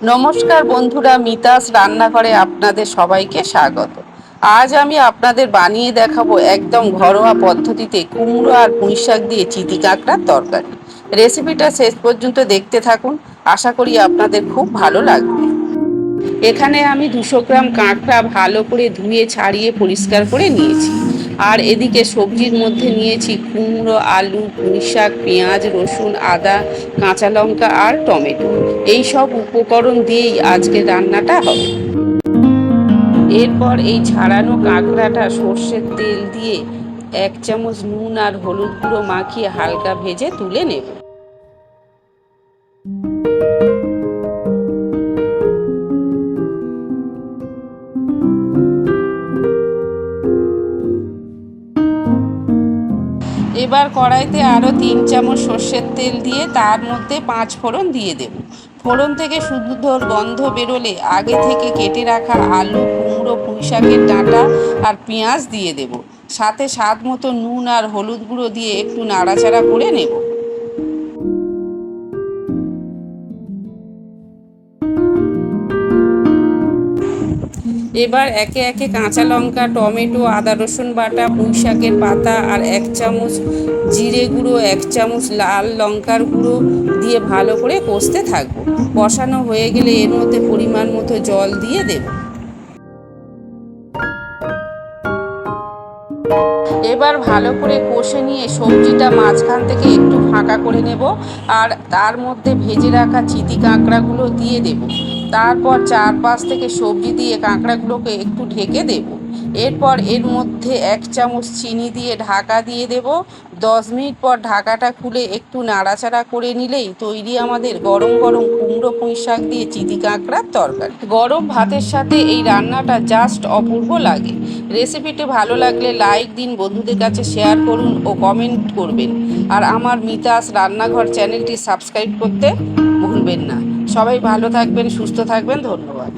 নমস্কার বন্ধুরা, মিতাস রান্নাঘরে আপনাদের সবাইকে স্বাগত। আজ আমি আপনাদের বানিয়ে দেখাবো একদম ঘরোয়া পদ্ধতিতে কুমড়ো আর পুঁইশাক দিয়ে চিতি কাঁকড়ার তরকারি। রেসিপিটা শেষ পর্যন্ত দেখতে থাকুন, আশা করি আপনাদের খুব ভালো লাগবে। এখানে আমি 200 গ্রাম কাঁকড়া ভালো করে ধুয়ে ছাড়িয়ে পরিষ্কার করে নিয়েছি। আর এদিকে সবজির মধ্যে নিয়েছি কুমড়ো, আলু, পুঁইশাক, পেঁয়াজ, রসুন, আদা, কাঁচা লঙ্কা আর টমেটো। এই সব উপকরণ দিয়েই আজকে রান্নাটা হবে। এরপর এই ছাড়ানো কাঁকড়াটা সর্ষের তেল দিয়ে 1 চামচ নুন আর হলুদ গুঁড়ো মাখিয়ে হালকা ভেজে তুলে নেব। এবার কড়াইতে আরও 3 চামচ সর্ষের তেল দিয়ে তার মধ্যে 5 ফোড়ন দিয়ে দেব। ফোড়ন থেকে সুন্দর গন্ধ বেরোলে আগে থেকে কেটে রাখা আলু, কুমড়ো, পুঁইশাকের ডাঁটা আর পেঁয়াজ দিয়ে দেব। সাথে স্বাদ মতো নুন আর হলুদ গুঁড়ো দিয়ে একটু নাড়াচাড়া করে নেব। এবার একে একে কাঁচা লঙ্কা, টমেটো, আদা রসুন বাটা, পুঁইশাকের পাতা আর 1 চামচ জিরে গুঁড়ো, 1 চামচ লাল লঙ্কার গুঁড়ো দিয়ে ভালো করে কষতে থাকবো। কষানো হয়ে গেলে এর মধ্যে পরিমাণ মতো জল দিয়ে দেব। এবার ভালো করে কষে নিয়ে সবজিটা মাঝখান থেকে একটু ফাঁকা করে নেব আর তার মধ্যে ভেজে রাখা চিতি কাঁকড়াগুলো দিয়ে দেব। তারপর 4-5 থেকে সবজি দিয়ে কাঁকড়াগুলোকে একটু ঢেকে দেব। এরপর এর মধ্যে 1 চামচ চিনি দিয়ে ঢাকা দিয়ে দেব। 10 মিনিট পর ঢাকাটা খুলে একটু নাড়াচাড়া করে নিলেই তৈরি আমাদের গরম গরম কুমড়ো পুঁইশাক দিয়ে চিতি কাঁকড়ার তরকারি। গরম ভাতের সাথে এই রান্নাটা জাস্ট অপূর্ব লাগে। রেসিপিটি ভালো লাগলে লাইক দিন, বন্ধুদের কাছে শেয়ার করুন ও কমেন্ট করবেন। আর আমার মিতাস রান্নাঘর চ্যানেলটি সাবস্ক্রাইব করতে ভুলবেন না। সবাই ভালো থাকবেন, সুস্থ থাকবেন। ধন্যবাদ।